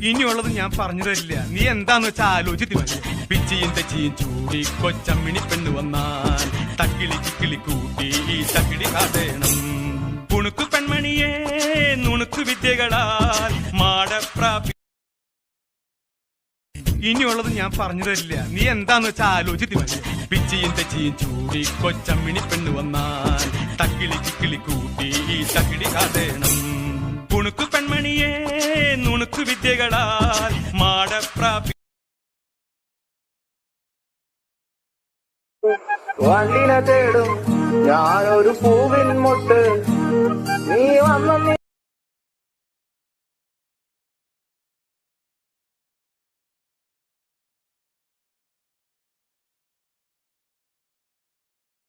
ഇനിയുള്ളത് ഞാൻ പറഞ്ഞു തരില്ല. നീ എന്താന്ന് വെച്ചാ ആലോചിച്ച് തീരുമാനിക്കും. പിച്ചിയും തെച്ചിയും ചൂടി കൊച്ചമ്മിണി പെണ്ണു വന്നാൽ തക്കിളി ചിക്കിളി കൂട്ടി ഈ തക്കിളി കാതേണം. പുണുക്കു പെൺമണിയെ നുണുക്കു വിദ്യകളാൽ മാടപ്രാപി. ഇനിയുള്ളത് ഞാൻ പറഞ്ഞു തരില്ല. നീ എന്താന്ന് വെച്ചാ ആലോചിച്ച് തീരുമാനിക്കും. പിച്ചിയും തെച്ചിയും ചൂടി കൊച്ചമ്മിണി പെണ്ണു വന്നാൽ തക്കിളി ചിക്കിളി കൂട്ടി ഈ തക്കിളി കാതേണം. പുണുക്കു പെൺമണിയെ നുണുക്കു വിദ്യകളാൽ മാടപ്രാപി. വണ്ടിനെ തേടും ഞാനൊരു പൂവിൻ മുട്ട്, നീ വന്ന